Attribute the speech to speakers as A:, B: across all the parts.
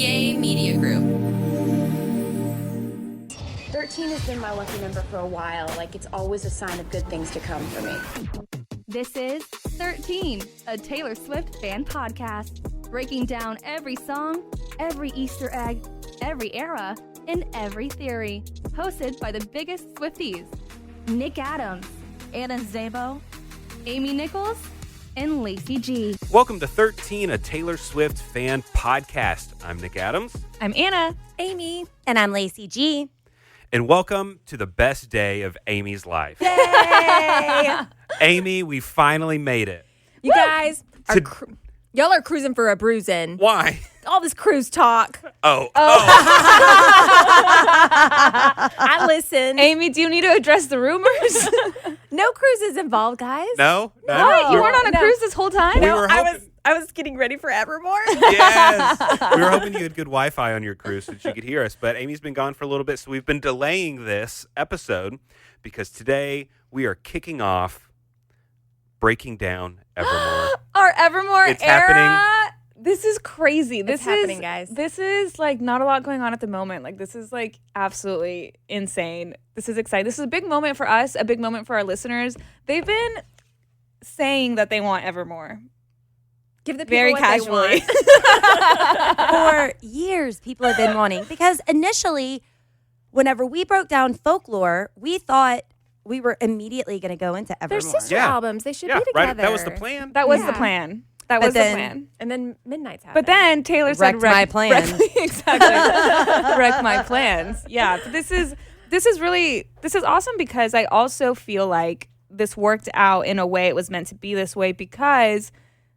A: Yay Media Group.
B: 13 has been my lucky number for a while. Like, it's always a sign of good things to come for me.
C: This is 13, a Taylor Swift fan podcast, breaking down every song, every Easter egg, every era, and every theory. Hosted by the biggest Swifties, Nick Adams, Anna Szabo, Amy Nichols, and Lacey G.
D: Welcome to 13, a Taylor Swift fan podcast. I'm Nick Adams.
C: I'm Anna.
E: Amy. And I'm Lacey G.
D: And welcome to the best day of Amy's life.
E: Yay!
D: Amy, we finally made it.
E: You guys, y'all are cruising for a bruising.
D: Why?
E: All this cruise talk.
D: Oh.
E: I listen.
C: Amy, do you need to address the rumors?
E: No cruises involved, guys.
D: No?
C: What? You weren't on a cruise this whole time?
D: We were hoping,
E: I was getting ready for Evermore.
D: yes. We were hoping you had good Wi-Fi on your cruise so that you could hear us. But Amy's been gone for a little bit, so we've been delaying this episode because today we are kicking off breaking down Evermore.
C: Our Evermore
D: It's
C: era.
D: happening.
C: This is crazy. This
E: It's happening, guys.
C: This is like not a lot going on at the moment. Like this is like absolutely insane. This is exciting. This is a big moment for us, a big moment for our listeners. They've been saying that they want Evermore.
E: Give the people
C: Very
E: what
C: casually.
E: they want. For years, people have been wanting. Because initially, whenever we broke down Folklore, we thought we were immediately going to go into Evermore.
F: They're sister
D: Yeah.
F: albums. They should
D: Yeah,
F: be together.
D: right. That was the plan.
C: That was
F: Yeah.
C: the plan. That
E: But
C: was
E: then-
C: the plan.
F: And then Midnight's happened.
C: But then Taylor said,
E: Wrecked my plans.
C: Exactly. Wreck my plans. Yeah. But this is awesome because I also feel like this worked out in a way it was meant to be this way because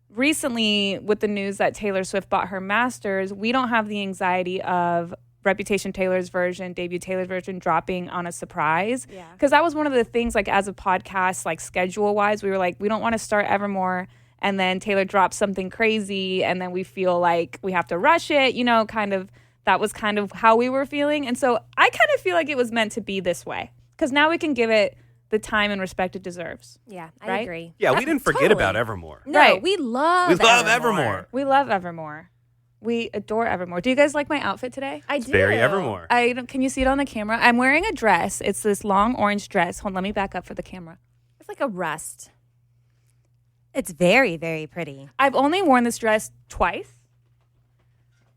C: recently with the news that Taylor Swift bought her masters, we don't have the anxiety of Reputation Taylor's version, Debut Taylor's version dropping on a surprise.
E: Yeah.
C: Because that was one of the things, like as a podcast, like schedule-wise, we were like, we don't want to start Evermore and then Taylor drops something crazy and then we feel like we have to rush it, you know, kind of, that was kind of how we were feeling. And so I kind of feel like it was meant to be this way because now we can give it the time and respect it deserves.
F: yeah, I
C: Right?
F: agree.
D: Yeah, we didn't forget
F: Totally.
D: about Evermore.
F: No,
C: Right.
F: we love
D: We love Evermore.
C: We love Evermore. We adore Evermore. Do you guys like my outfit today?
F: I do.
D: Very Evermore.
C: Can you see it on the camera? I'm wearing a dress. It's this long orange dress. Hold on, let me back up for the camera.
F: It's like a rust.
E: It's very, very pretty.
C: I've only worn this dress twice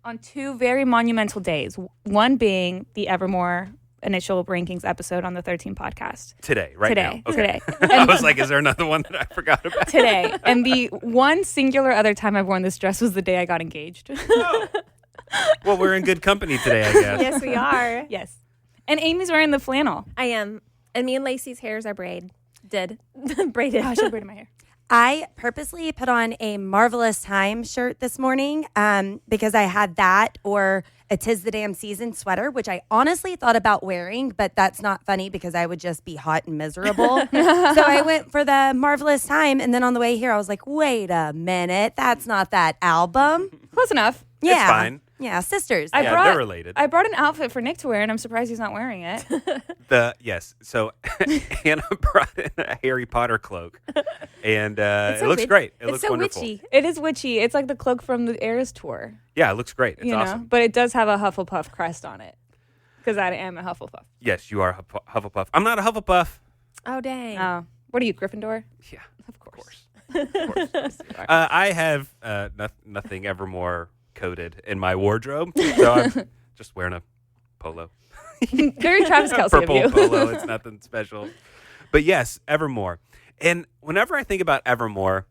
C: on two very monumental days. One being the Evermore initial rankings episode on the 13 podcast.
D: Today, right
C: Today.
D: now. Okay.
C: Today.
D: I was like, is there another one that I forgot about?
C: Today. And the one singular other time I've worn this dress was the day I got engaged.
D: Well, we're in good company today, I guess.
F: Yes, we are.
C: Yes. And Amy's wearing the flannel.
F: I am. And me and Lacey's hairs are braided. Braided.
C: Oh, I should have braided my hair.
E: I purposely put on a Marvelous Time shirt this morning because I had that or a 'Tis the Damn Season sweater, which I honestly thought about wearing, but that's not funny because I would just be hot and miserable. So I went for the Marvelous Time. And then on the way here, I was like, wait a minute. That's not that album.
C: Close enough.
E: Yeah.
D: It's fine.
E: Yeah, sisters.
D: Yeah, they're related.
C: I brought an outfit for Nick to wear, and I'm surprised he's not wearing it.
D: So Anna brought in a Harry Potter cloak, and it
F: so
D: looks
F: wit-
D: great. It
F: it's
D: looks
F: so
D: wonderful.
F: witchy.
C: It is witchy. It's like the cloak from the Eras tour.
D: Yeah, it looks great. It's
C: you know,
D: awesome.
C: but it does have a Hufflepuff crest on it because I am a Hufflepuff.
D: Yes, you are a Hufflepuff. I'm not a Hufflepuff.
F: Oh, dang.
C: Oh, what are you, Gryffindor?
D: Yeah,
C: Of course.
D: of course. I have nothing Evermore coded in my wardrobe, so I'm just wearing a polo.
C: Very Travis Kelce of
D: Purple
C: you.
D: polo. It's nothing special. But yes, Evermore. And whenever I think about Evermore,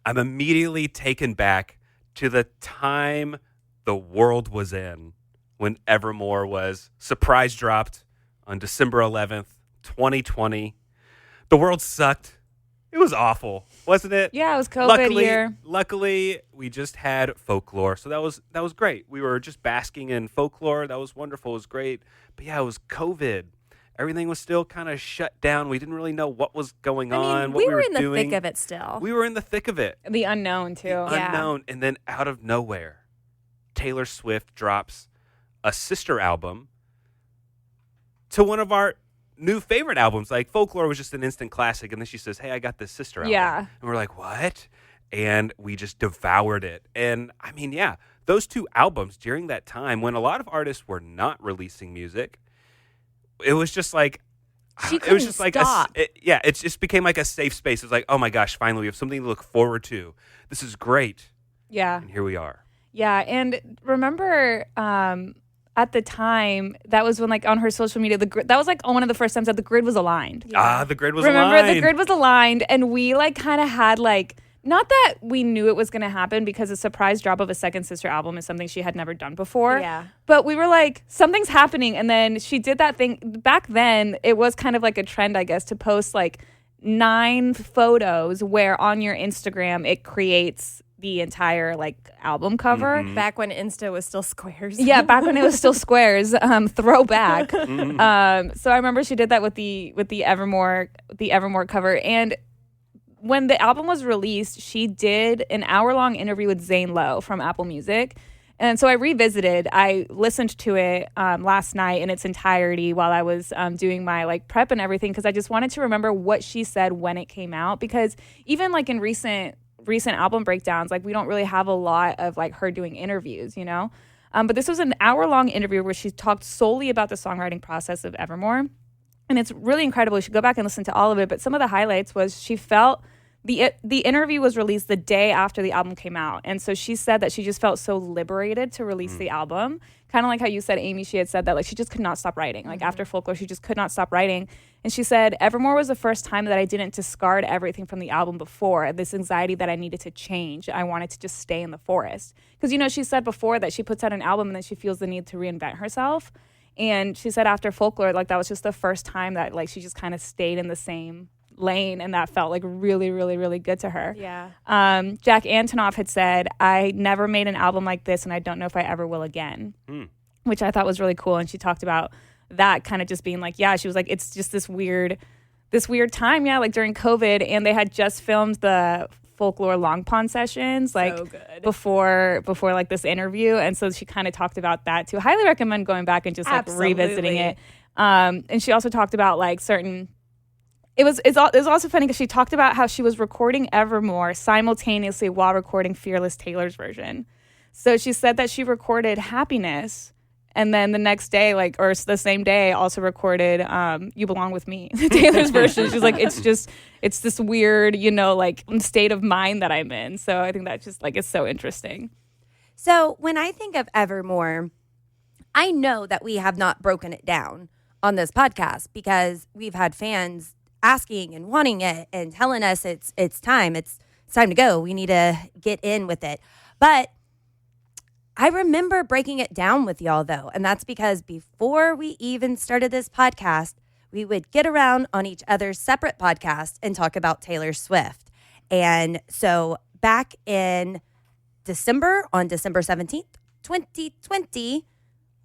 D: I'm immediately taken back to the time the world was in when Evermore was surprise dropped on December 11th, 2020. The world sucked. It was awful, wasn't it?
C: Yeah, it was COVID year.
D: Luckily, we just had Folklore, so that was great. We were just basking in Folklore. That was wonderful. It was great. But yeah, it was COVID. Everything was still kind of shut down. We didn't really know what was going on. What
F: we
D: we
F: were in the
D: doing.
F: thick of it still.
D: We were in the thick of it.
C: The unknown, too.
F: Yeah.
D: Unknown. And then out of nowhere, Taylor Swift drops a sister album to one of our new favorite albums. Like Folklore was just an instant classic, and then she says, hey, I got this sister album.
C: Yeah.
D: And we're like, what? And we just devoured it. And I mean, yeah, those two albums during that time when a lot of artists were not releasing music, it was just like,
F: She
D: it was just
F: couldn't
D: like,
F: stop.
D: it just became like a safe space. It was like, oh my gosh, finally we have something to look forward to. This is great.
C: Yeah.
D: And here we are.
C: Yeah. And remember, at the time, that was when, like, on her social media, that was like one of the first times that the grid was aligned.
D: The grid was
C: Remember,
D: aligned.
C: the grid was aligned, and we like kind of had like, not that we knew it was going to happen, because a surprise drop of a Second Sister album is something she had never done before.
F: Yeah.
C: But we were like, something's happening. And then she did that thing. Back then, it was kind of like a trend, I guess, to post like 9 photos where on your Instagram it creates the entire like album cover.
F: Back when Insta was still squares.
C: Yeah, back when it was still squares, throwback. So I remember she did that with the Evermore cover. And when the album was released, she did an hour-long interview with Zane Lowe from Apple Music. And so I listened to it last night in its entirety while I was doing my like prep and everything, because I just wanted to remember what she said when it came out, because even like in recent album breakdowns, like we don't really have a lot of like her doing interviews, you know? But this was an hour-long interview where she talked solely about the songwriting process of Evermore. And it's really incredible. You should go back and listen to all of it. But some of the highlights was she felt the interview was released the day after the album came out. And so she said that she just felt so liberated to release the album. Kind of like how you said, Amy, she had said that like she just could not stop writing. Like after Folklore, she just could not stop writing. And she said, Evermore was the first time that I didn't discard everything from the album before. This anxiety that I needed to change. I wanted to just stay in the forest. Because, you know, she said before that she puts out an album and then she feels the need to reinvent herself. And she said after Folklore, like that was just the first time that like she just kind of stayed in the same lane, and that felt like really, really, really good to her.
F: Yeah.
C: Jack Antonoff had said, I never made an album like this, and I don't know if I ever will again, which I thought was really cool. And she talked about that kind of just being like, yeah, she was like, it's just this weird time, yeah, like during COVID, and they had just filmed the Folklore Long Pond sessions like
F: So good.
C: before like this interview, and so she kind of talked about that too. Highly recommend going back and just like revisiting it. And she also talked about like certain. It was also funny because she talked about how she was recording Evermore simultaneously while recording Fearless Taylor's version. So she said that she recorded Happiness, and then the next day, like, or the same day, also recorded You Belong With Me, Taylor's version. She's like, it's this weird, you know, like state of mind that I'm in. So I think that just like is so interesting.
E: So when I think of Evermore, I know that we have not broken it down on this podcast because we've had fans asking and wanting it and telling us it's time to go. We need to get in with it. But I remember breaking it down with y'all though, and that's because before we even started this podcast, we would get around on each other's separate podcasts and talk about Taylor Swift. And so back in December, on December 17th, 2020,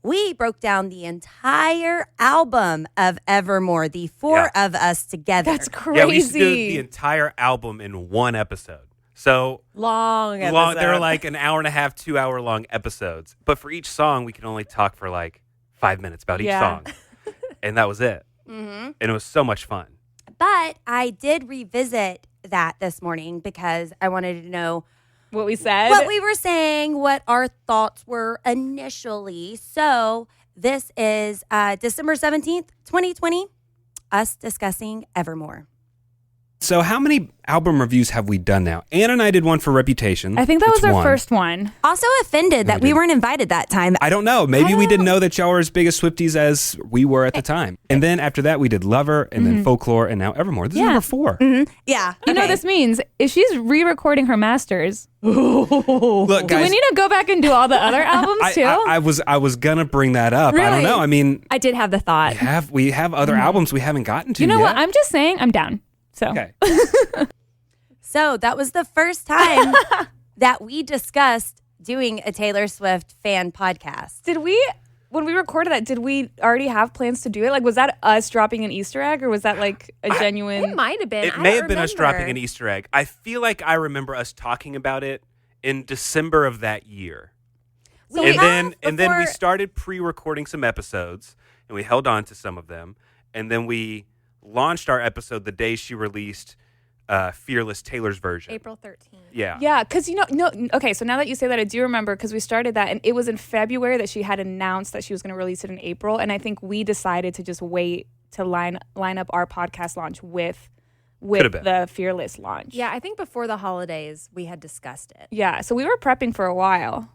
E: we broke down the entire album of Evermore, the four of us together.
C: That's crazy.
D: Yeah, we used to do the entire album in one episode. So
F: Long.
D: they were like an hour and a half, 2 hour long episodes. But for each song, we could only talk for like 5 minutes about each song. And that was it. And it was so much fun.
E: But I did revisit that this morning because I wanted to know
C: What we said.
E: what we were saying, what our thoughts were initially. So this is December 17th, 2020, us discussing Evermore.
D: So how many album reviews have we done now? Anna and I did one for Reputation.
C: I think that was
D: That's
C: our
D: one.
C: first one.
E: Also offended that we weren't invited that time.
D: I don't know. Maybe we didn't know that y'all were as big as Swifties as we were at the time. And then after that, we did Lover, and then Folklore, and now Evermore. This is number 4.
E: Yeah.
C: You know what this means? If she's re-recording her masters,
D: Look,
C: do
D: guys,
C: we need to go back and do all the other albums too?
D: I was gonna bring that up. I don't
C: Really?
D: know. I mean,
F: I did have the thought.
D: we have other albums we haven't gotten to
C: you know
D: yet.
C: what? I'm just saying I'm down. So
D: Okay.
E: So that was the first time that we discussed doing a Taylor Swift fan podcast.
C: did we, when we recorded that, did we already have plans to do it? Like, was that us dropping an Easter egg, or was that like a genuine?
F: It might have been.
D: It
F: I
D: may
F: don't
D: have been us
F: remember.
D: dropping an Easter egg. I feel like I remember us talking about it in December of that year.
E: So
D: and then we
E: before-
D: started pre-recording some episodes, and we held on to some of them, and then we launched our episode the day she released Fearless Taylor's version.
F: April 13th.
D: Yeah.
C: Yeah, because okay, so now that you say that, I do remember because we started that, and it was in February that she had announced that she was going to release it in April, and I think we decided to just wait to line up our podcast launch with the Fearless launch.
F: Yeah, I think before the holidays we had discussed it.
C: Yeah, so we were prepping for a while.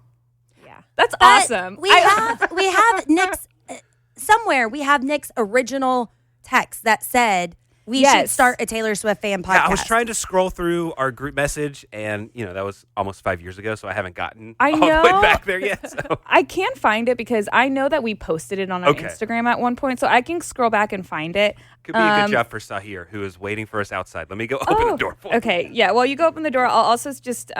F: Yeah.
C: That's
E: But
C: awesome.
E: We have Nick's somewhere. We have Nick's original text that said we should start a Taylor Swift fan podcast.
D: Yeah, I was trying to scroll through our group message, and that was almost 5 years ago, so I haven't gotten all the way back there yet. So.
C: I can find it because I know that we posted it on our Instagram at one point, so I can scroll back and find it.
D: Could be a good job for Sahir, who is waiting for us outside. Let me go open the door for him.
C: Okay, yeah. Well, you go open the door. I'll also just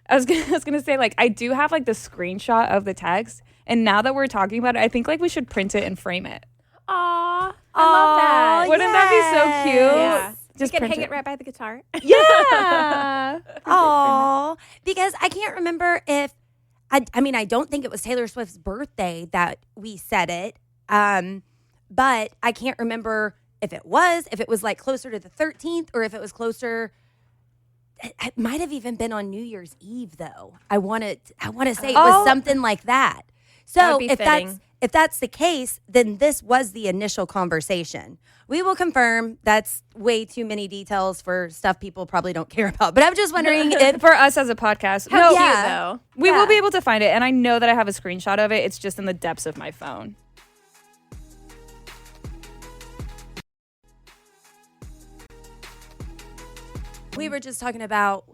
C: I was gonna say, like, I do have like the screenshot of the text, and now that we're talking about it, I think like we should print it and frame it.
F: Aw, I love that.
C: Wouldn't that be so cute?
F: Yeah.
C: Just
F: you can
C: print
F: hang it right by the guitar.
C: Yeah.
E: Oh, because I can't remember if I mean I don't think it was Taylor Swift's birthday that we said it, but I can't remember if it was like closer to the 13th or if it was closer. It might have even been on New Year's Eve though. I want to say it was something like that. So if that's the case, then this was the initial conversation. We will confirm that's way too many details for stuff people probably don't care about. But I'm just wondering if
C: for us as a podcast,
F: How cute, though.
C: we will be able to find it, and I know that I have a screenshot of it. It's just in the depths of my phone.
E: we were just talking about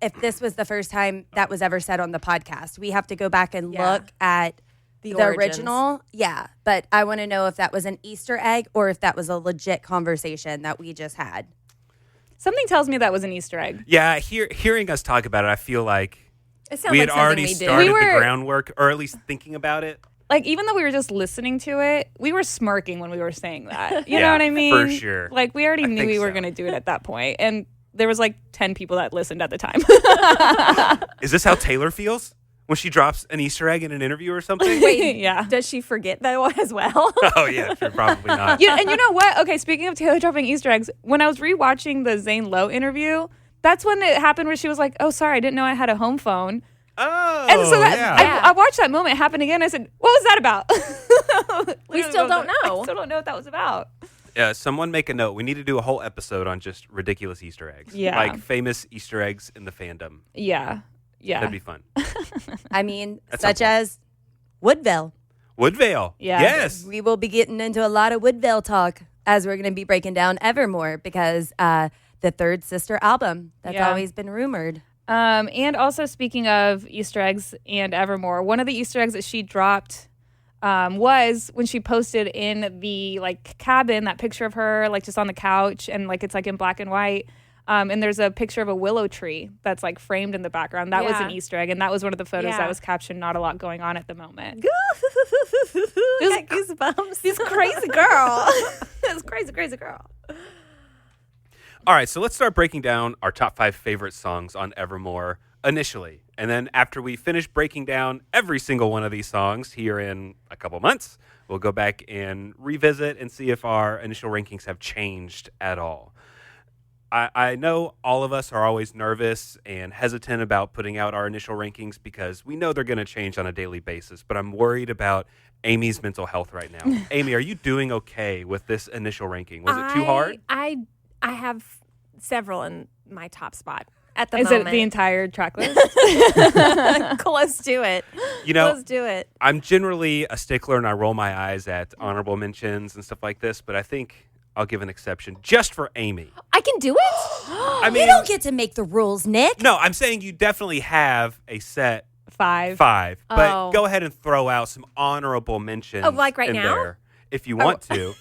E: if this was the first time that was ever said on the podcast. We have to go back and look at the original. Yeah, but I want to know if that was an Easter egg or if that was a legit conversation that we just had.
C: Something tells me that was an Easter egg.
D: Yeah, hearing us talk about it, I feel like
F: It sounds
D: we
F: like
D: had
F: something
D: already
F: we did.
D: started
C: We were-
D: the groundwork, or at least thinking about it.
C: Like, even though we were just listening to it, we were smirking when we were saying that. You know
D: Yeah,
C: what I mean?
D: for sure.
C: Like, we already
D: I
C: knew
D: think
C: we were
D: so.
C: going to do it at that point. And there was like 10 people that listened at the time.
D: Is this how Taylor feels when she drops an Easter egg in an interview or something?
C: Yeah.
F: Does she forget that one as well?
D: Oh, yeah, sure, probably not.
C: And you know what? Okay, speaking of Taylor dropping Easter eggs, when I was rewatching the Zane Lowe interview, that's when it happened where she was like, "Oh, sorry, I didn't know I had a home phone."
D: Oh,
C: And so that,
D: yeah.
C: I watched that moment happen again. I said, "What was that about?"
F: We still don't know.
C: I still don't know what that was about.
D: Yeah, someone make a note. We need to do a whole episode on just ridiculous Easter eggs.
C: Yeah.
D: Like famous Easter eggs in the fandom.
C: Yeah.
D: That'd be fun.
E: I mean,
D: At some
E: such
D: point.
E: as Woodville.
D: Woodvale.
C: Yeah.
D: Yes.
E: We will be getting into a lot of Woodville talk as we're going to be breaking down Evermore because the third sister album that's
C: Yeah.
E: always been rumored.
C: And also, speaking of Easter eggs and Evermore, one of the Easter eggs that she dropped was when she posted in the like cabin that picture of her like just on the couch, and like it's like in black and white. And there's a picture of a willow tree that's like framed in the background. That was an
F: Yeah.
C: Easter egg, and that was one of the photos
F: Yeah.
C: that was captioned "Not a lot going on at the moment."
F: Got goosebumps.
C: This crazy girl. This crazy girl.
D: All right, so let's start breaking down our top 5 favorite songs on Evermore initially. And then after we finish breaking down every single one of these songs here in a couple months, we'll go back and revisit and see if our initial rankings have changed at all. I know all of us are always nervous and hesitant about putting out our initial rankings because we know they're going to change on a daily basis, but I'm worried about Amy's mental health right now. Amy, are you doing okay with this initial ranking? Was it too hard?
F: I have several in my top spot at the
C: Is
F: moment.
C: it the entire track list?
F: Close to it.
D: You know,
F: Close to it.
D: I'm generally a stickler and I roll my eyes at honorable mentions and stuff like this, but I think I'll give an exception just for Amy.
F: I can do it.
D: I mean,
E: You don't get to make the rules, Nick.
D: no, I'm saying you definitely have a set
C: 5.
D: 5, but
F: Oh.
D: go ahead and throw out some honorable mentions.
F: Oh, like right
D: in
F: now?
D: there if you want to.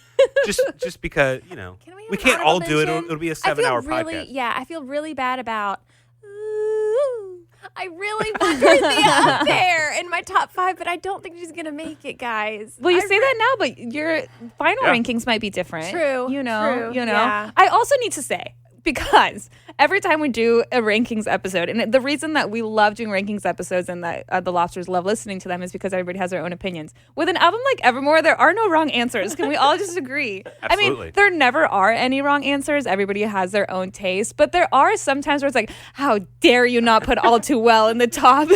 D: just because,
F: Can we have
D: we
F: an
D: can't all
F: honorable
D: do it.
F: mention?
D: It'll be a
F: I feel
D: 7-hour
F: really,
D: podcast.
F: Yeah, I feel really bad about. Ooh, I really want her to be up there in my top 5, but I don't think she's gonna make it, guys.
C: Well, you
F: I
C: say that now, but your final
D: Yeah.
C: rankings might be different.
F: True,
C: You know.
F: true,
C: You know.
F: yeah.
C: I also need to say, because every time we do a rankings episode, and the reason that we love doing rankings episodes and that the Lobsters love listening to them is because everybody has their own opinions. With an album like Evermore, there are no wrong answers. Can we all just agree?
D: Absolutely.
C: I mean, there never are any wrong answers. Everybody has their own taste, but there are some times where it's like, how dare you not put All Too Well in the top?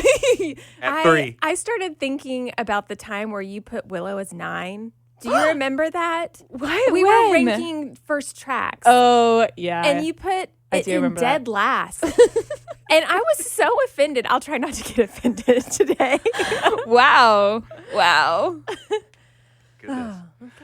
D: At 3.
F: I started thinking about the time where you put Willow as 9. Do you remember that?
C: What?
F: We
C: When?
F: were ranking first tracks.
C: Oh, yeah.
F: And you put it
C: do
F: in
C: remember
F: dead
C: that.
F: last. And I was so offended. I'll try not to get offended today.
C: Wow. Wow.
D: Goodness.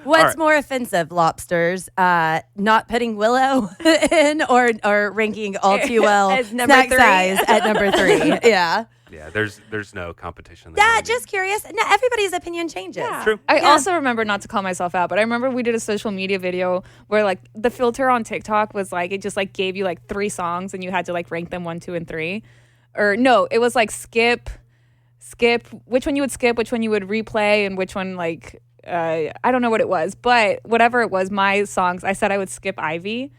E: What's
D: All right.
E: more offensive, Lobsters? Not putting Willow in or ranking All Too Well
F: As number
E: snack
F: 3?
E: size at number 3? Yeah.
D: Yeah, there's no competition there.
E: Yeah,
D: really.
E: just curious. No, everybody's opinion changes.
F: Yeah.
D: True.
C: I also remember, not to call myself out, but I remember we did a social media video where like the filter on TikTok was like, it just like gave you like 3 songs and you had to like rank them 1, 2, and 3. Or no, it was like skip, which one you would skip, which one you would replay, and which one like, I don't know what it was, but whatever it was, my songs, I said I would skip Ivy.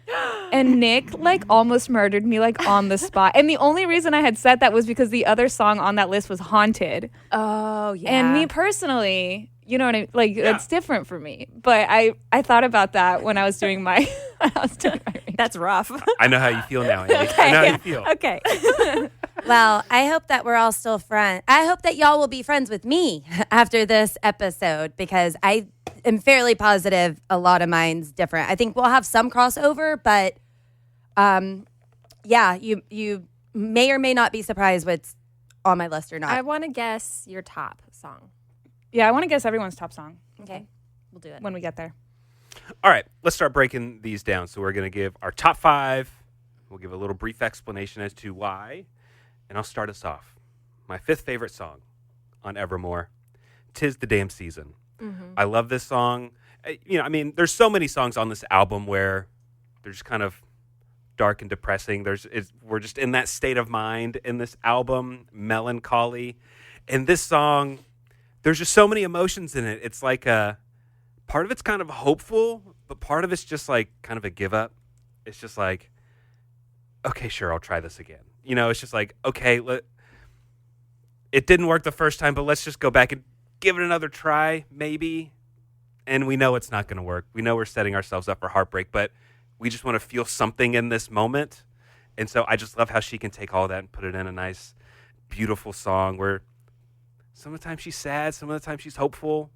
C: And Nick like almost murdered me like on the spot. And the only reason I had said that was because the other song on that list was Haunted.
F: Oh, yeah.
C: And me personally, you know what I mean? Like, it's different for me. But I thought about that when I was doing my,
F: That's rough.
D: I know how you feel now, Andy. I know how you feel.
F: Okay.
E: Well, I hope that we're all still friends. I hope that y'all will be friends with me after this episode because I am fairly positive a lot of mine's different. I think we'll have some crossover, but yeah, you may or may not be surprised what's on my list or not.
F: I want to guess your top song.
C: yeah, I want to guess everyone's top song
F: Okay. We'll do it.
C: when we get there.
D: All right, let's start breaking these down. So we're going to give our top 5. We'll give a little brief explanation as to why. And I'll start us off. My 5th favorite song on Evermore, "'Tis the Damn Season." I love this song. I mean, there's so many songs on this album where they're just kind of dark and depressing. We're just in that state of mind in this album, melancholy. And this song, there's just so many emotions in it. It's like part of it's kind of hopeful, but part of it's just like kind of a give up. It's just like, okay, sure, I'll try this again. It's just like, okay, it didn't work the first time, but let's just go back and give it another try, maybe. And we know it's not going to work. We know we're setting ourselves up for heartbreak, but we just want to feel something in this moment. And so I just love how she can take all that and put it in a nice, beautiful song where some of the time she's sad, some of the time she's hopeful.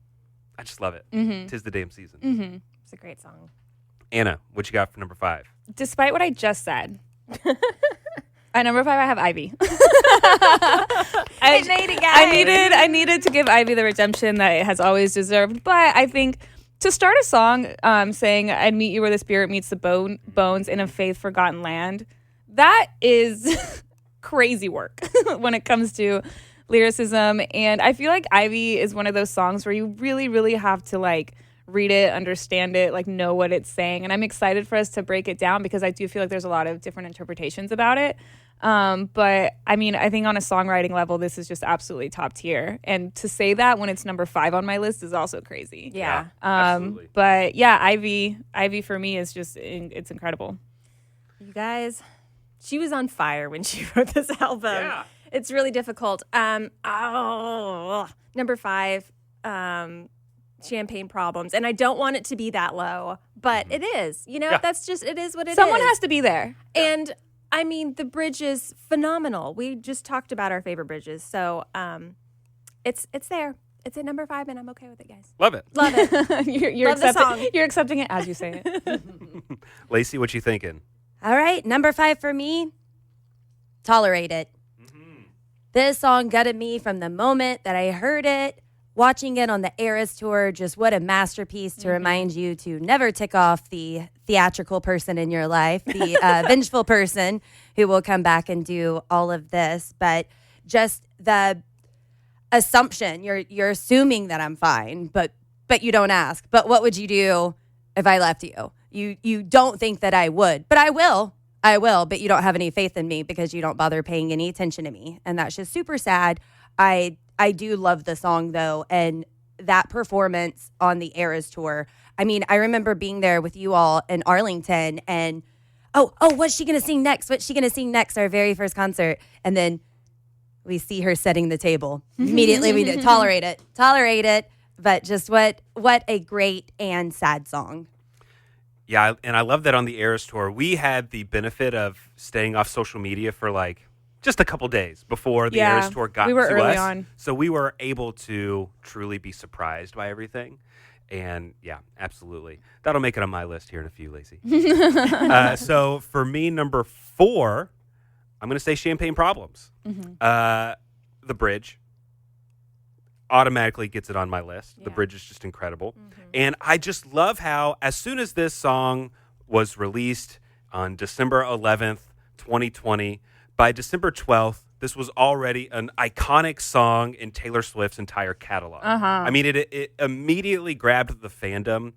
D: I just love it. "'Tis the Damn Season."
F: It's a great song.
D: Anna, what you got for number 5?
C: Despite what I just said, at number 5, I have Ivy. I needed to give Ivy the redemption that it has always deserved. But I think to start a song saying, "I'd meet you where the spirit meets the bones in a faith forgotten land," that is crazy work when it comes to lyricism. And I feel like Ivy is one of those songs where you really, really have to like read it, understand it, like know what it's saying. And I'm excited for us to break it down because I do feel like there's a lot of different interpretations about it. But I mean, I think on a songwriting level, this is just absolutely top tier. And to say that when it's number 5 on my list is also crazy.
F: Yeah.
D: Absolutely.
C: But yeah, Ivy for me is just, it's incredible.
F: You guys, she was on fire when she wrote this album.
D: Yeah.
F: It's really difficult. Number 5, Champagne Problems. And I don't want it to be that low, but it is. That's just, it is what it is.
C: Someone has to be there.
F: And I mean, the bridge is phenomenal. We just talked about our favorite bridges. So it's there. It's at number 5, and I'm okay with it, guys.
D: Love it.
F: Love it.
C: you're
F: Love the song.
C: You're accepting it as you say it.
D: Lacey, what you thinking?
E: All right, number 5 for me, Tolerate It. This song gutted me from the moment that I heard it. Watching it on the Eras tour, just what a masterpiece to remind you to never tick off the theatrical person in your life, the vengeful person who will come back and do all of this. But just the assumption, you're assuming that I'm fine, but you don't ask. But what would you do if I left you? You don't think that I would, but I will, but you don't have any faith in me because you don't bother paying any attention to me. And that's just super sad. I do love the song though. And that performance on the Eras tour, I mean, I remember being there with you all in Arlington and oh, what's she going to sing next? What's she going to sing next? Our very first concert. And then we see her setting the table. Immediately we tolerate it. But just what a great and sad song.
D: Yeah, and I love that on the Eras tour, we had the benefit of staying off social media for like just a couple days before the Eras tour got
C: we were
D: to
C: early
D: us.
C: on. So
D: we were able to truly be surprised by everything. And yeah, absolutely. That'll make it on my list here in a few, Lacey. So for me, number 4, I'm going to say Champagne Problems. The bridge automatically gets it on my list.
F: Yeah.
D: The bridge is just incredible. And I just love how as soon as this song was released on December 11th, 2020, by December 12th, this was already an iconic song in Taylor Swift's entire catalog. I mean, it immediately grabbed the fandom.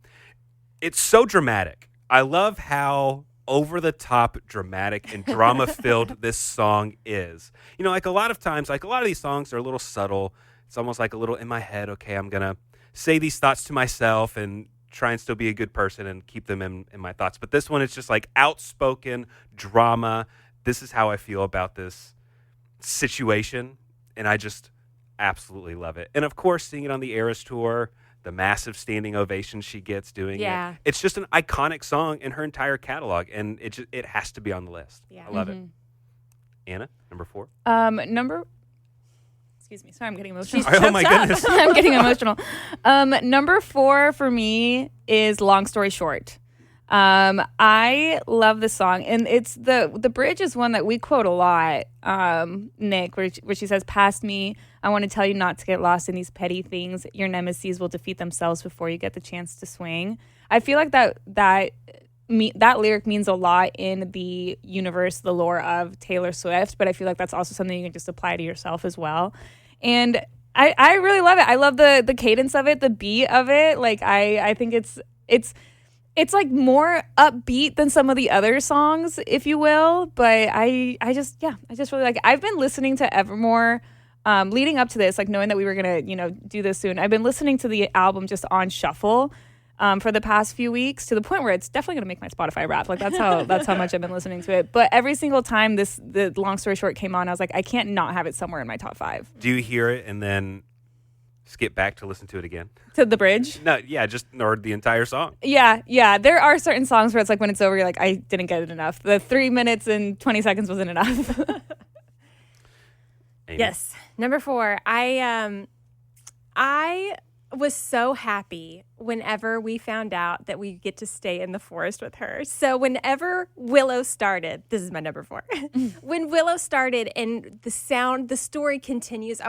D: It's so dramatic. I love how over-the-top dramatic and drama-filled this song is. You know, like a lot of times, like a lot of these songs are a little subtle. It's almost like a little in my head, okay, I'm going to say these thoughts to myself and try and still be a good person and keep them in my thoughts. But this one, it's just like outspoken drama. This is how I feel about this situation, and I just absolutely love it. And of course, seeing it on the Eras tour, the massive standing ovation she gets doing it. It's just an iconic song in her entire catalog, and it has to be on the list. I love it. Anna, number 4.
C: Excuse me. Sorry, I'm getting emotional.
D: Oh my goodness.
C: I'm getting emotional. Number 4 for me is Long Story Short. I love this song, and it's the bridge is one that we quote a lot, Nick, where she says, "Past me, I want to tell you not to get lost in these petty things. Your nemesis will defeat themselves before you get the chance to swing." I feel like that lyric means a lot in the universe, the lore of Taylor Swift, but I feel like that's also something you can just apply to yourself as well. And I really love it. I love the cadence of it, the beat of it. Like I think it's like more upbeat than some of the other songs, if you will. But I just really like it. I've been listening to Evermore leading up to this, like knowing that we were going to, do this soon. I've been listening to the album just on shuffle for the past few weeks, to the point where it's definitely going to make my Spotify Wrapped. Like that's how much I've been listening to it. But every single time the Long Story Short came on, I was like, I can't not have it somewhere in my top 5.
D: Do you hear it and then skip back to listen to it again?
C: To the bridge?
D: No, yeah, or the entire song.
C: Yeah. There are certain songs where it's like when it's over, you're like, I didn't get it enough. The 3 minutes and 20 seconds wasn't enough.
F: Yes. Number 4. I was so happy whenever we found out that we get to stay in the forest with her. So whenever Willow started, this is my number 4. When Willow started and the story continues,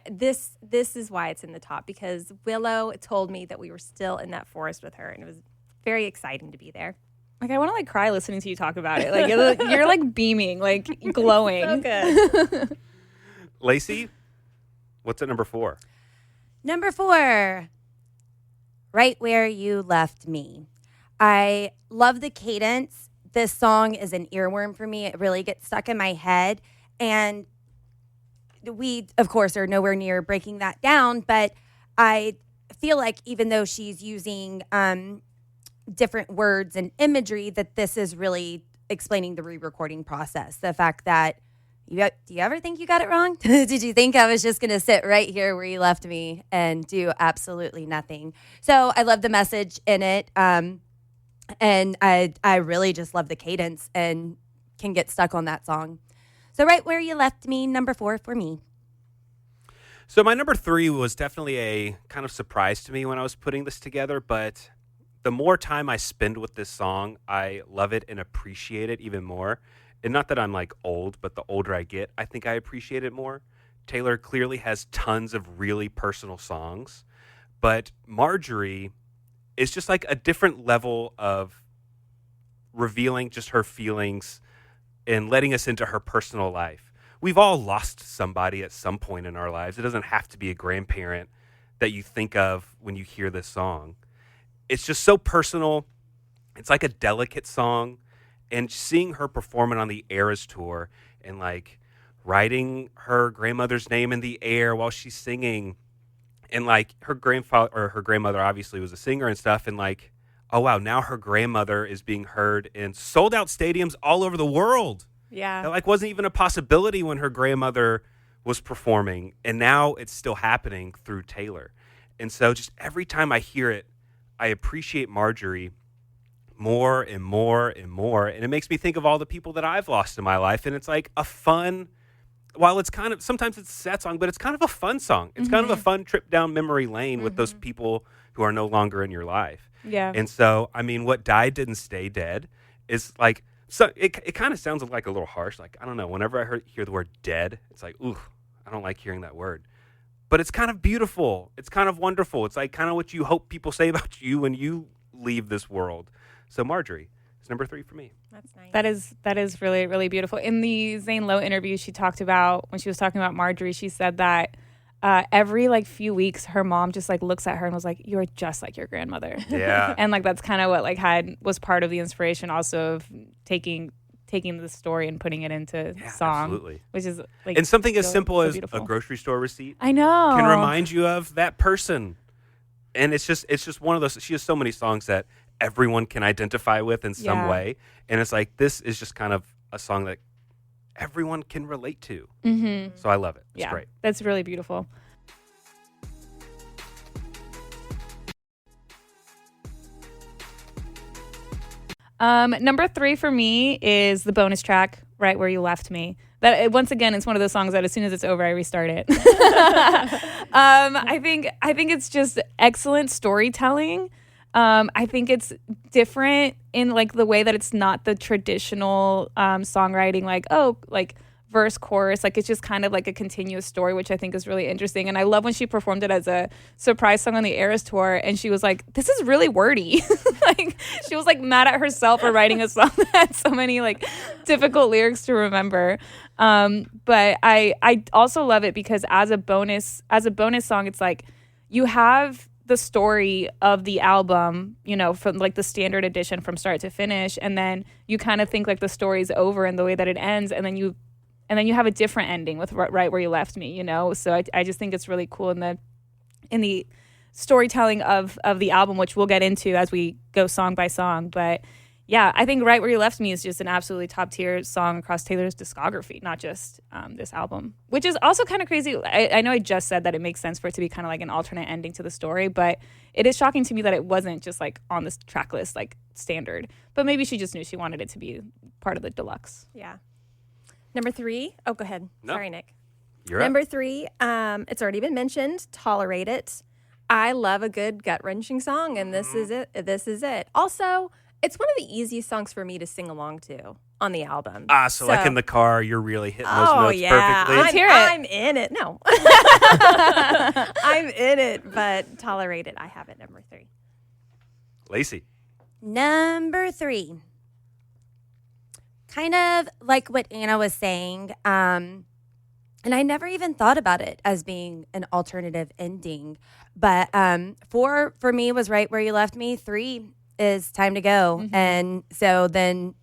F: this is why it's in the top, because Willow told me that we were still in that forest with her, and it was very exciting to be there.
C: Like I want to like cry listening to you talk about it. Like you're like beaming, like glowing.
F: So good.
D: Lacey, what's at number 4?
E: Number 4, Right Where You Left Me. I love the cadence. This song is an earworm for me. It really gets stuck in my head. And we, of course, are nowhere near breaking that down. But I feel like even though she's using different words and imagery, that this is really explaining the re-recording process. The fact that do you ever think you got it wrong? Did you think I was just going to sit right here where you left me and do absolutely nothing? So I love the message in it. And I really just love the cadence and can get stuck on that song. So Right Where You Left Me, number 4 for me.
D: So my number 3 was definitely a kind of surprise to me when I was putting this together, but the more time I spend with this song, I love it and appreciate it even more. And not that I'm like old, but the older I get, I think I appreciate it more. Taylor clearly has tons of really personal songs, but Marjorie is just like a different level of revealing just her feelings and letting us into her personal life. We've all lost somebody at some point in our lives. It doesn't have to be a grandparent that you think of when you hear this song. It's just so personal. It's like a delicate song. And seeing her performing on the Eras tour and like writing her grandmother's name in the air while she's singing, and like her grandfather or her grandmother obviously was a singer and stuff, and like oh, wow, now her grandmother is being heard in sold out stadiums all over the world.
F: Yeah.
D: That like wasn't even a possibility when her grandmother was performing. And now it's still happening through Taylor. And so just every time I hear it, I appreciate Marjorie more and more and more. And it makes me think of all the people that I've lost in my life. And it's like a fun, while it's kind of, sometimes it's a sad song, but it's kind of a fun song. It's kind of a fun trip down memory lane with those people who are no longer in your life.
C: Yeah.
D: And so, I mean, what died didn't stay dead is like, so it kind of sounds like a little harsh. Like, I don't know, whenever I hear the word dead, it's like, ooh, I don't like hearing that word. But it's kind of beautiful. It's kind of wonderful. It's like kind of what you hope people say about you when you leave this world. So Marjorie is number 3 for me.
F: That's nice.
C: That is really, really beautiful. In the Zane Lowe interview, she talked about, when she was talking about Marjorie, she said that every like few weeks, her mom just like looks at her and was like, "You're just like your grandmother."
D: Yeah.
C: And like that's kind of what like was part of the inspiration also of taking the story and putting it into song,
D: absolutely.
C: which is like,
D: And something as
C: so-
D: simple
C: so
D: as
C: beautiful.
D: a grocery store receipt
C: I know,
D: can remind you of that person. And it's just one of those. She has so many songs that everyone can identify with in some
C: Yeah.
D: way. And it's like, this is just kind of a song that everyone can relate to. Mm-hmm. So I love it. It's great.
C: That's really beautiful. Number 3 for me is the bonus track, Right Where You Left Me. That once again, it's one of those songs that as soon as it's over, I restart it. I think it's just excellent storytelling. I think it's different in like the way that it's not the traditional songwriting, like verse, chorus. Like it's just kind of like a continuous story, which I think is really interesting. And I love when she performed it as a surprise song on the Eras tour, and she was like, "This is really wordy." Like she was like mad at herself for writing a song that had so many like difficult lyrics to remember. But I also love it because as a bonus song, it's like you have the story of the album, you know, from like the standard edition from start to finish, and then you kind of think like the story's over in the way that it ends, and then you have a different ending with Right Where You Left Me, you know? So I just think it's really cool in the storytelling of the album, which we'll get into as we go song by song. But yeah, I think Right Where You Left Me is just an absolutely top tier song across Taylor's discography, not just this album, which is also kind of crazy. I know I just said that it makes sense for it to be kind of like an alternate ending to the story, but it is shocking to me that it wasn't just like on this track list, like standard. But maybe she just knew she wanted it to be part of the deluxe.
F: Yeah. Number 3. Oh, go ahead.
D: No.
F: Sorry, Nick.
D: You're up.
F: Number 3, it's already been mentioned, Tolerate It. I love a good gut-wrenching song, and this is it. This is it. Also, it's one of the easiest songs for me to sing along to on the album.
D: So like in the car, you're really hitting those
F: Oh,
D: notes
F: yeah.
D: perfectly.
C: Let's hear it.
F: I'm in it. No. I'm in it, but Tolerate It, I have it number 3.
D: Lacey.
E: Number 3. Kind of like what Anna was saying, and I never even thought about it as being an alternative ending. But 4 for me was Right Where You Left Me. 3 is Time to Go. And so then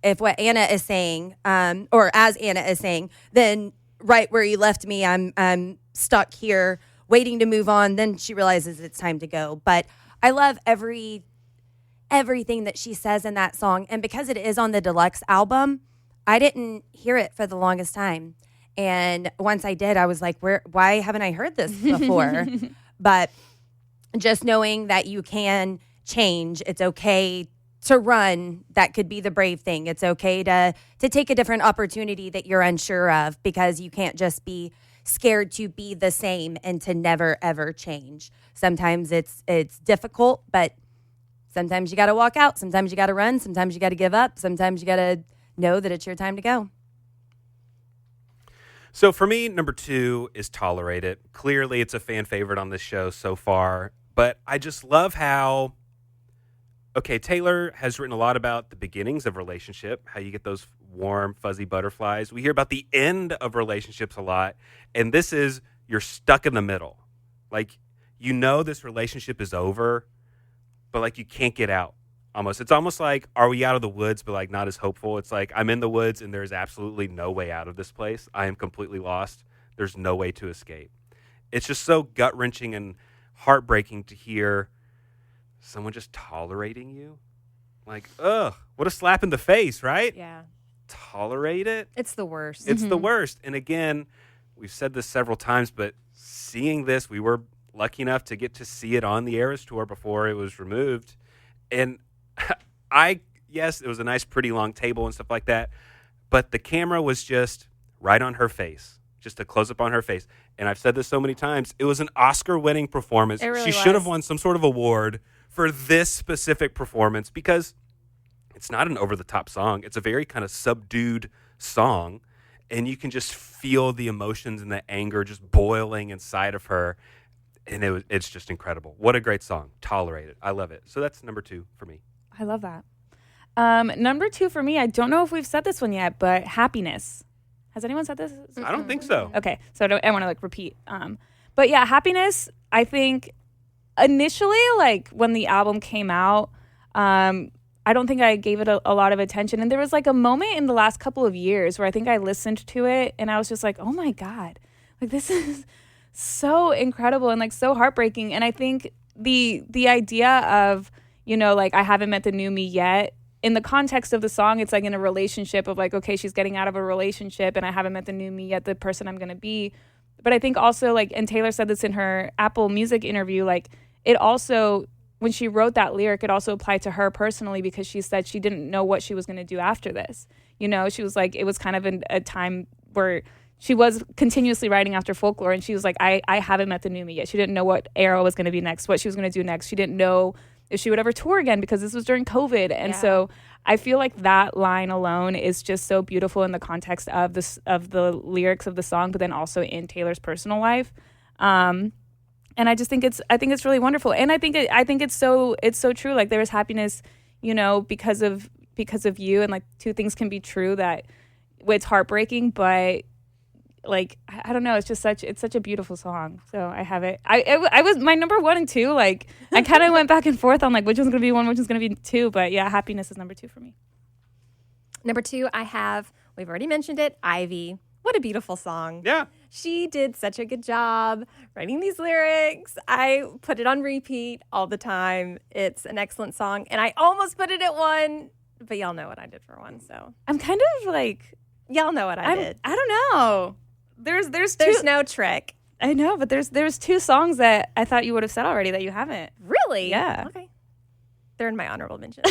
E: if what Anna is saying, or as Anna is saying, then Right Where You Left Me, I'm stuck here waiting to move on. Then she realizes it's time to go. But I love everything that she says in that song. And because it is on the deluxe album, I didn't hear it for the longest time. And once I did, I was like, why haven't I heard this before? But just knowing that you can change, it's okay to run, that could be the brave thing. It's okay to take a different opportunity that you're unsure of, because you can't just be scared to be the same and to never ever change. Sometimes it's difficult, but sometimes you got to walk out. Sometimes you got to run. Sometimes you got to give up. Sometimes you got to know that it's your time to go.
D: So for me, number 2 is Tolerate It. Clearly, it's a fan favorite on this show so far. But I just love how, okay, Taylor has written a lot about the beginnings of relationship, how you get those warm, fuzzy butterflies. We hear about the end of relationships a lot. And this is, you're stuck in the middle. Like, you know this relationship is over, but like you can't get out. Almost. It's almost like, are we out of the woods, but like not as hopeful? It's like, I'm in the woods and there's absolutely no way out of this place. I am completely lost. There's no way to escape. It's just so gut-wrenching and heartbreaking to hear someone just tolerating you. Like, ugh, what a slap in the face, right?
F: Yeah.
D: Tolerate it.
F: It's the worst.
D: It's the worst. And again, we've said this several times, but seeing this, we were lucky enough to get to see it on the Eras Tour before it was removed. And yes, it was a nice, pretty long table and stuff like that. But the camera was just right on her face, just a close up on her face. And I've said this so many times. It was an Oscar-winning performance.
F: It really
D: She should have
F: was.
D: won some sort of award for this specific performance because it's not an over-the-top song. It's a very kind of subdued song. And you can just feel the emotions and the anger just boiling inside of her. And it's just incredible. What a great song. Tolerate it. I love it. So that's number 2 for me.
C: I love that. Number 2 for me, I don't know if we've said this one yet, but Happiness. Has anyone said this?
D: I don't think so.
C: Okay, so I want to repeat. But yeah, Happiness, I think initially, when the album came out, I don't think I gave it a lot of attention. And there was a moment in the last couple of years where I think I listened to it and I was just like, oh my God, this is so incredible and so heartbreaking. And I think the idea of, I haven't met the new me yet, in the context of the song, it's in a relationship of okay, she's getting out of a relationship and I haven't met the new me yet, the person I'm going to be. But I think also and Taylor said this in her Apple Music interview, it also, when she wrote that lyric, it also applied to her personally because she said she didn't know what she was going to do after this. She was it was kind of a time where she was continuously writing after Folklore and she was I haven't met the new me yet. She didn't know what era was going to be next, what she was going to do next. She didn't know if she would ever tour again because this was during COVID. And so I feel that line alone is just so beautiful in the context of the lyrics of the song, but then also in Taylor's personal life. And I just think it's really wonderful. And I think it's so true. There is happiness, because of you, and two things can be true that it's heartbreaking, but I don't know, it's such a beautiful song. So I have it. I was my number 1 and 2. I kind of went back and forth on which one's gonna be 1, which one's gonna be 2. But yeah, Happiness is number 2 for me.
F: Number 2, we've already mentioned it, Ivy. What a beautiful song.
D: Yeah.
F: She did such a good job writing these lyrics. I put it on repeat all the time. It's an excellent song. And I almost put it at 1, but y'all know what I did for 1. So
C: I'm kind of
F: y'all know what I did.
C: I don't know. There's
F: no trick.
C: I know, but there's 2 songs that I thought you would have said already that you haven't.
F: Really?
C: Yeah.
F: Okay. They're in my honorable mention.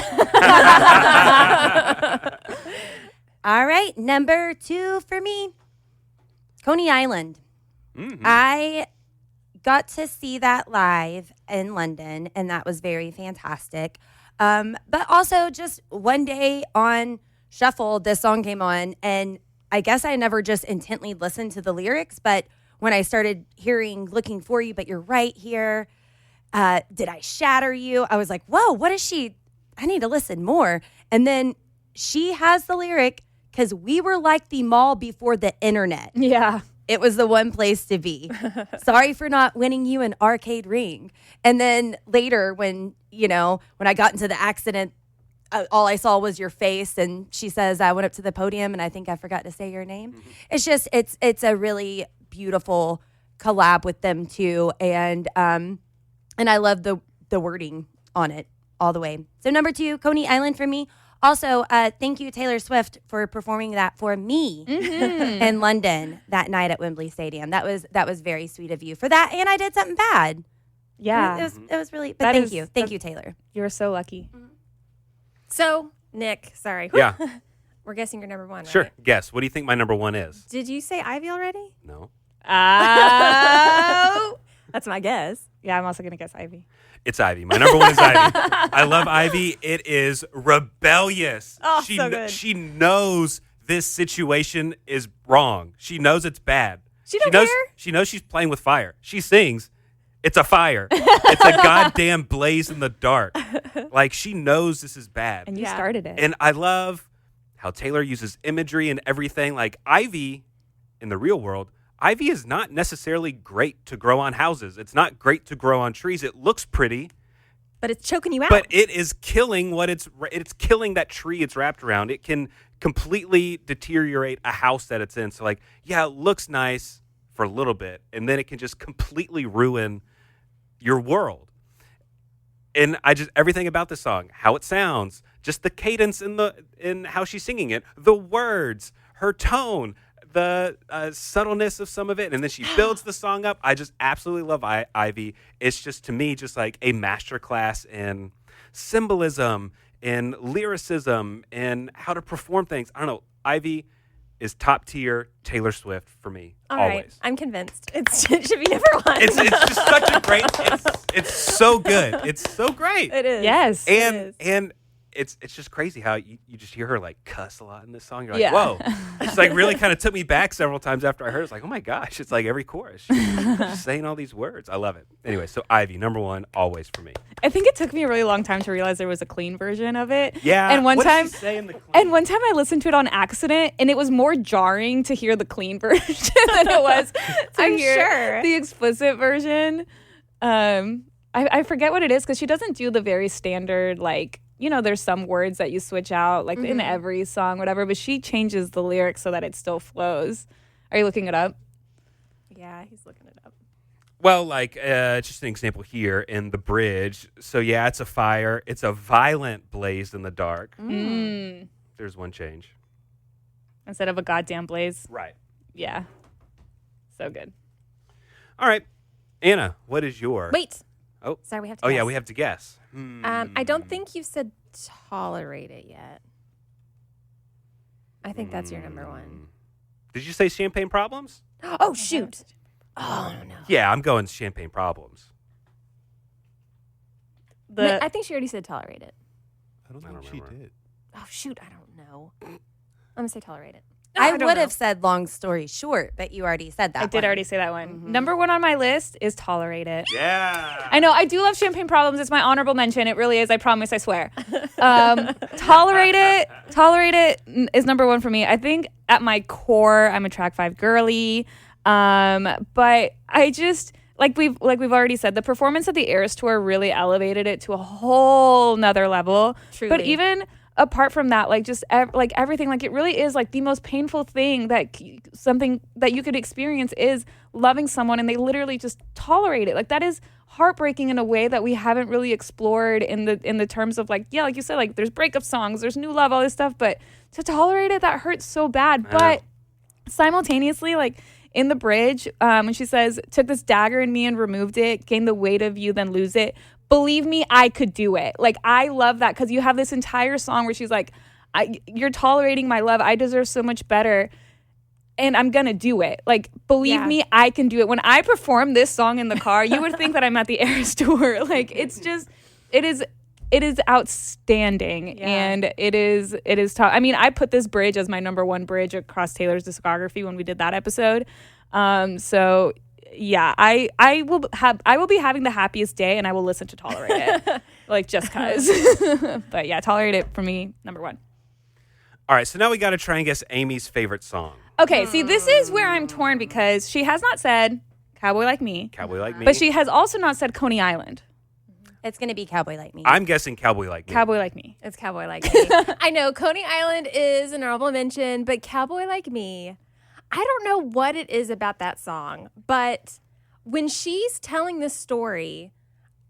E: All right, number 2 for me, Coney Island.
D: Mm-hmm.
E: I got to see that live in London, and that was very fantastic. But also, just one day on Shuffle, this song came on, and I guess I never just intently listened to the lyrics, but when I started hearing Looking For You, But You're Right Here, Did I Shatter You? I was like, whoa, what is she? I need to listen more. And then she has the lyric, because we were like the mall before the internet.
C: Yeah.
E: It was the one place to be. Sorry for not winning you an arcade ring. And then later when I got into the accident, all I saw was your face. And she says, I went up to the podium and I think I forgot to say your name. Mm-hmm. It's just, it's a really beautiful collab with them too. And I love the wording on it all the way. So number 2, Coney Island for me. Also, thank you, Taylor Swift, for performing that for me in London that night at Wembley Stadium. That was very sweet of you for that. And I did something bad.
C: Yeah.
E: It was really, but thank you. Thank you, Taylor.
C: You're so lucky.
F: So, Nick, sorry.
D: Yeah.
F: We're guessing your number 1, right?
D: Sure. Guess. What do you think my number 1 is?
F: Did you say Ivy already?
D: No.
C: Oh.
F: That's my guess.
C: Yeah, I'm also going to guess Ivy.
D: It's Ivy. My number 1 is Ivy. I love Ivy. It is rebellious.
F: Oh, so good.
D: She knows this situation is wrong. She knows it's bad.
F: She knows, care?
D: She knows she's playing with fire. She sings, it's a fire. It's a goddamn blaze in the dark. She knows this is bad.
C: And you started it.
D: And I love how Taylor uses imagery and everything. Ivy, in the real world, Ivy is not necessarily great to grow on houses. It's not great to grow on trees. It looks pretty,
F: but it's choking you out.
D: But it is killing it's killing that tree it's wrapped around. It can completely deteriorate a house that it's in. So it looks nice for a little bit, and then it can just completely ruin your world. And I just everything about the song, how it sounds, just the cadence in how she's singing it, the words, her tone, the subtleness of some of it, and then she builds the song up. I just absolutely love Ivy. It's just to me just like a masterclass in symbolism, in lyricism, in how to perform things. I don't know. Ivy is top tier Taylor Swift for me.
F: All
D: always.
F: right, I'm convinced. It should be number one.
D: It's just such a great. It's so good. It's so great.
F: It is.
C: Yes.
D: And it's just crazy how you just hear her like cuss a lot in this song. You're like,
C: Yeah.
D: whoa. It's like really kind of took me back several times after I heard it. It's like, oh my gosh. It's like every chorus. She's saying all these words. I love it. Anyway, so Ivy, number one, always for me.
C: I think it took me a really long time to realize there was a clean version of it.
D: Yeah.
C: And one
D: what
C: time
D: does she say in the clean?
C: And one time I listened to it on accident, and it was more jarring to hear the clean version than it was to
F: I'm
C: hear
F: sure.
C: the explicit version. I forget what it is because she doesn't do the very standard, like, you know, there's some words that you switch out, like in every song, whatever, but she changes the lyrics so that it still flows. Are you looking it up?
F: Yeah, he's looking it up.
D: Well, like, just an example here in the bridge. So, yeah, it's a fire. It's a violent blaze in the dark. There's one change.
C: Instead of a goddamn blaze.
D: Right.
C: Yeah. So good.
D: All right. Anna, what is your...
F: Wait.
D: Oh.
F: Sorry, we have to
D: Oh,
F: guess.
D: yeah, we have to guess.
F: I don't think you said tolerate it yet. I think that's your number one.
D: Did you say Champagne Problems?
F: Oh, shoot. Oh, no.
D: Yeah, I'm going Champagne Problems.
F: I think she already said tolerate it.
A: I don't
D: I
A: think
D: don't
A: she
D: remember.
A: did.
F: Oh, shoot. I don't know. I'm going to say tolerate it.
E: I
F: don't
E: would
F: know.
E: have said long story short, but you already said that.
C: I did
E: one.
C: already say that one. Number one on my list is Tolerate It.
D: Yeah.
C: I know. I do love Champagne Problems. It's my honorable mention. It really is. I promise. I swear. Tolerate It. Tolerate It is number one for me. I think at my core, I'm a track 5 girly. But I just like we've already said, the performance of the Eras Tour really elevated it to a whole nother level.
F: Truly.
C: But even apart from that, like just like everything, like it really is like the most painful thing that something that you could experience is loving someone and they literally just tolerate it. Like that is heartbreaking in a way that we haven't really explored in the terms of like, yeah, like you said, like there's breakup songs, there's new love, all this stuff, but to tolerate it, that hurts so bad. But simultaneously, like in the bridge, when she says, took this dagger in me and removed it, gained the weight of you, then lose it. Believe me, I could do it. Like, I love that because you have this entire song where she's like, you're tolerating my love. I deserve so much better. And I'm going to do it. Like, believe me, I can do it. When I perform this song in the car, you would think that I'm at the Eras Tour. Like, it's just, it is outstanding.
F: Yeah.
C: And it is tough. I mean, I put this bridge as my number one bridge across Taylor's discography when we did that episode. So yeah, I will be having the happiest day and I will listen to Tolerate It. Like just cause. But yeah, Tolerate It for me, number one.
D: All right, so now we got to try and guess Amy's favorite song.
C: Okay, see, this is where I'm torn because she has not said Cowboy Like Me,
D: Cowboy Like Me.
C: but she has also not said Coney Island.
E: It's going to be Cowboy Like Me.
D: I'm guessing Cowboy Like Me.
C: Cowboy Like Me.
F: It's Cowboy Like Me. I know Coney Island is an honorable mention, but Cowboy Like Me, I don't know what it is about that song, but when she's telling this story,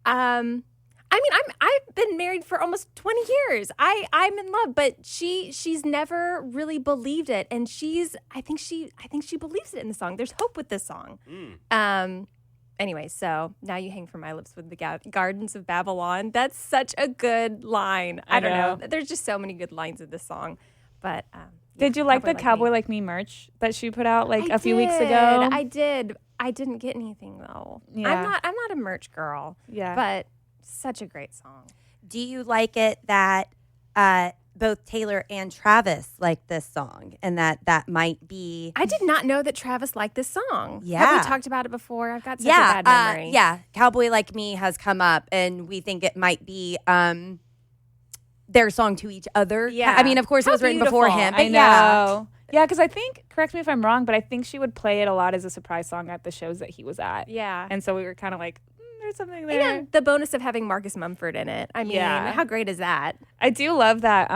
F: I mean, I've been married for almost 20 years. I'm in love, but she's never really believed it, and I think she believes it in the song. There's hope with this song. Anyway, so now you hang from my lips with the Gardens of Babylon. That's such a good line. I don't know. There's just so many good lines in this song, but.
C: Did you like the Cowboy
F: Me.
C: Like Me merch that she put out like
F: I
C: a few weeks
F: did.
C: ago?
F: I did. I didn't get anything though.
C: Yeah.
F: I'm not a merch girl.
C: Yeah.
F: But such a great song.
E: Do you like it that both Taylor and Travis like this song and that might be...
F: I did not know that Travis liked this song.
E: Yeah.
F: Have we talked about it before? I've got such a bad memory.
E: Yeah, Cowboy Like Me has come up and we think it might be their song to each other.
F: Yeah.
E: I mean, of course, it
F: How
E: was written before
F: beautiful.
E: him. But
C: I
E: yeah.
C: know. Yeah, because I think, correct me if I'm wrong, but I think she would play it a lot as a surprise song at the shows that he was at.
F: Yeah.
C: And so we were kind of like, there's something there.
F: And the bonus of having Marcus Mumford in it. I mean,
C: Yeah.
F: how great is that?
C: I do love that.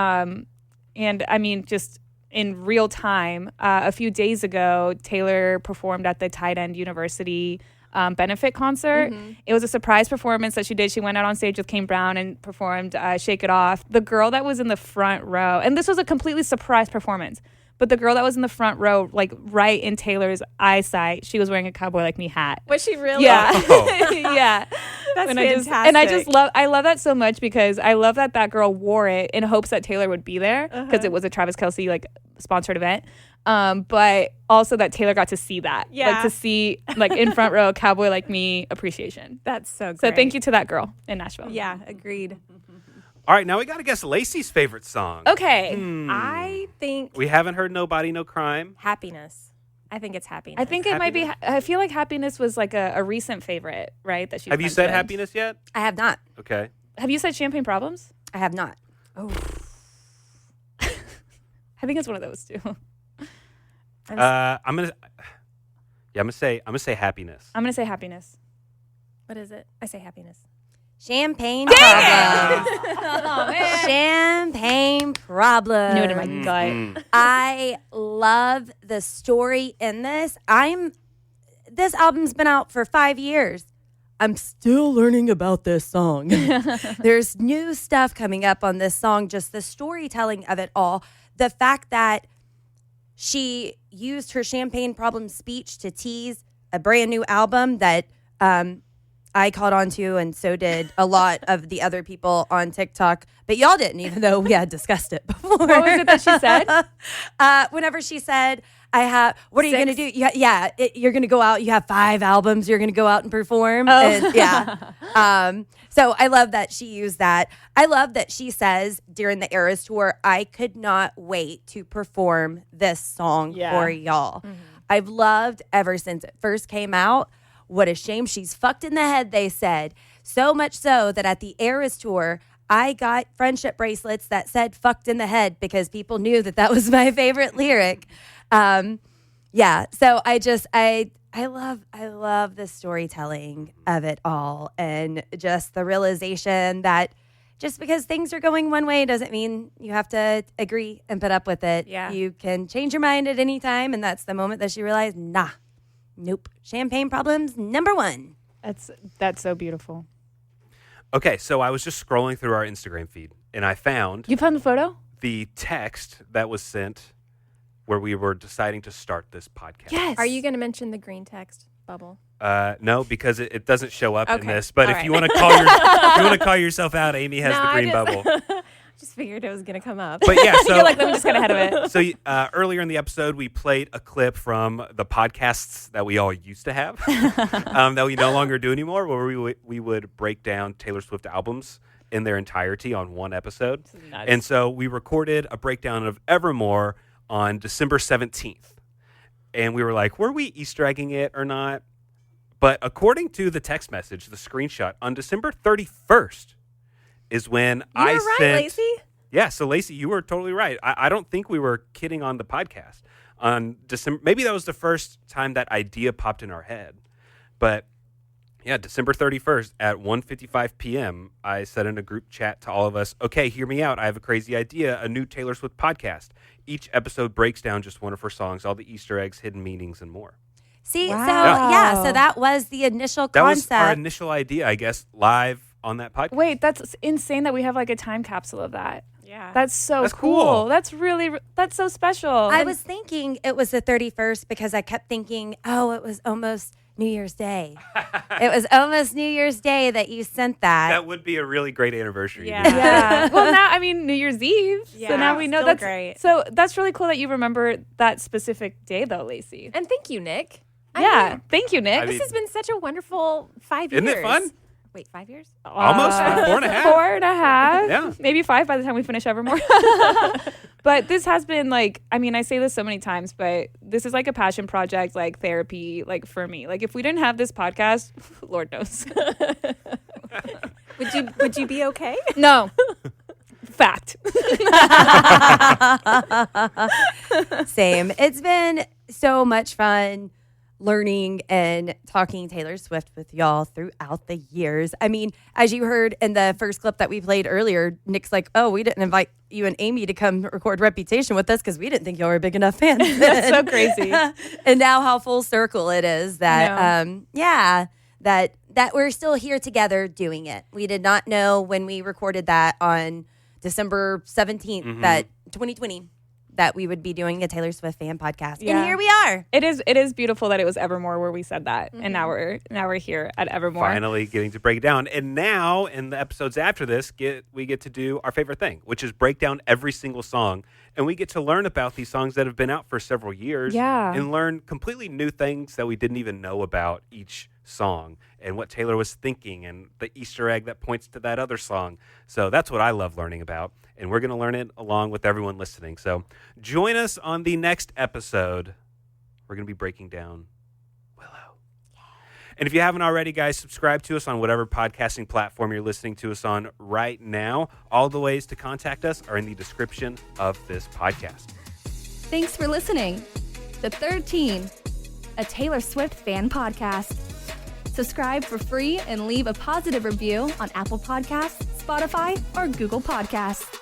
C: And I mean, just in real time, a few days ago, Taylor performed at the Tight End University benefit concert. It was a surprise performance that she did. She went out on stage with Kane Brown and performed Shake It Off. The girl that was in the front row, and this was a completely surprise performance, but the girl that was in the front row, like right in Taylor's eyesight, she was wearing a Cowboy Like Me hat.
F: Was she really?
C: Yeah.
D: Oh.
C: Yeah.
F: That's
C: And
F: fantastic.
C: I love that so much because I love that girl wore it in hopes that Taylor would be there because it was a Travis Kelce like sponsored event. But also that Taylor got to see that.
F: Yeah.
C: Like to see like in front row Cowboy Like Me appreciation.
F: That's so great.
C: So thank you to that girl in Nashville.
F: Yeah, agreed.
D: All right, now we got to guess Lacey's favorite song.
C: Okay.
F: I think
D: We haven't heard Nobody, No Crime.
F: happiness. I think it's happiness.
C: I think it might be.
D: Happiness?
C: I feel like Happiness was like a recent favorite, right? That she
D: Have you said Happiness yet?
E: I have not.
D: Okay.
C: Have you said Champagne Problems?
E: I have not.
C: I think it's one of those two.
D: I'm gonna say Happiness.
C: I'm gonna say Happiness.
F: What is it? I say happiness.
E: Champagne Problems.
C: Oh man.
E: Champagne Problems.
C: Knew it in my gut.
E: I love the story in this. This album's been out for 5 years. I'm still learning about this song. There's new stuff coming up on this song, just the storytelling of it all. The fact that she used her Champagne Problems speech to tease a brand new album that I caught on to, and so did a lot of the other people on TikTok. But y'all didn't, even though we had discussed it before.
C: What was it that she said?
E: Whenever she said, what are you going to do? You're going to go out. You have 5 albums. You're going to go out and perform.
C: Oh.
E: And, yeah. So I love that she used that. I love that she says during the Eras Tour, I could not wait to perform this song for y'all. I've loved ever since it first came out. What a shame she's fucked in the head, they said. So much so that at the Eras Tour, I got friendship bracelets that said fucked in the head because people knew that was my favorite lyric. Yeah, so I love the storytelling of it all, and just the realization that just because things are going one way doesn't mean you have to agree and put up with it.
F: Yeah.
E: You can change your mind at any time, and that's the moment that she realized, nope. Champagne Problems, number 1.
C: That's so beautiful.
D: Okay, so I was just scrolling through our Instagram feed, and I found
C: You found the photo?
D: the text that was sent where we were deciding to start this podcast.
C: Yes.
F: Are you going to mention the green text bubble?
D: No, because it doesn't show up in
F: Okay.
D: this. But
F: All
D: if
F: right.
D: you want to call if you want to call yourself out, Amy has
F: No,
D: the
F: I
D: green
F: just-
D: bubble.
F: Just figured it was going to come up.
D: But yeah, so
C: You're like, let me just get ahead of it.
D: So earlier in the episode, we played a clip from the podcasts that we all used to have that we no longer do anymore, where we would break down Taylor Swift albums in their entirety on one episode.
C: Nuts.
D: And so we recorded a breakdown of Evermore on December 17th. And we were like, were we Easter egging it or not? But according to the text message, the screenshot, on December 31st is when I
F: You're right,
D: sent...
F: Lacey.
D: Yeah, so Lacey, you were totally right. I don't think we were kidding on the podcast. On December, maybe that was the first time that idea popped in our head. But yeah, December 31st at 1:55 p.m., I said in a group chat to all of us, okay, hear me out. I have a crazy idea, a new Taylor Swift podcast. Each episode breaks down just one of her songs, all the Easter eggs, hidden meanings, and more.
E: See,
C: Wow.
E: so that was the initial
D: That
E: concept.
D: was our initial idea, I guess, live on that podcast.
C: Wait, that's insane that we have like a time capsule of that.
F: Yeah.
C: That's so
D: That's
C: cool.
D: cool.
C: That's so special.
E: I was thinking it was the 31st because I kept thinking, it was almost New Year's Day. It was almost New Year's Day that you sent that.
D: That would be a really great anniversary.
F: Yeah.
C: Yeah. Well, now, I mean, New Year's Eve. So
F: Yeah,
C: now we know
F: still
C: that's
F: great.
C: So that's really cool that you remember that specific day, though, Lacey.
F: And thank you, Nick.
C: Yeah. Thank you, Nick.
D: I
F: This
D: mean-
F: has been such a wonderful 5 years.
D: Isn't it fun?
F: Wait, 5 years?
D: Almost 4.5.
C: 4.5.
D: Yeah.
C: Maybe 5 by the time we finish Evermore. But this has been like, I mean, I say this so many times, but this is like a passion project, like therapy, like for me. Like if we didn't have this podcast, Lord knows.
F: Would you be okay?
C: No. Fact.
E: Same. It's been so much fun. learning and talking Taylor Swift with y'all throughout the years. I mean, as you heard in the first clip that we played earlier, Nick's like, oh, we didn't invite you and Amy to come record Reputation with us because we didn't think y'all were big enough fans.
C: That's so crazy.
E: And now how full circle it is that, that we're still here together doing it. We did not know when we recorded that on December 17th, that 2020, that we would be doing a Taylor Swift fan podcast.
C: Yeah.
E: And here we are.
C: It is beautiful that it was Evermore where we said that, and now we're here at Evermore.
D: Finally getting to break it down. And now in the episodes after this, we get to do our favorite thing, which is break down every single song. And we get to learn about these songs that have been out for several years and learn completely new things that we didn't even know about each song and what Taylor was thinking and the Easter egg that points to that other song. So that's what I love learning about. And we're going to learn it along with everyone listening. So join us on the next episode. We're going to be breaking down Willow. And if you haven't already, guys, subscribe to us on whatever podcasting platform you're listening to us on right now. All the ways to contact us are in the description of this podcast.
A: Thanks for listening. The Third Team, a Taylor Swift fan podcast. Subscribe for free and leave a positive review on Apple Podcasts, Spotify, or Google Podcasts.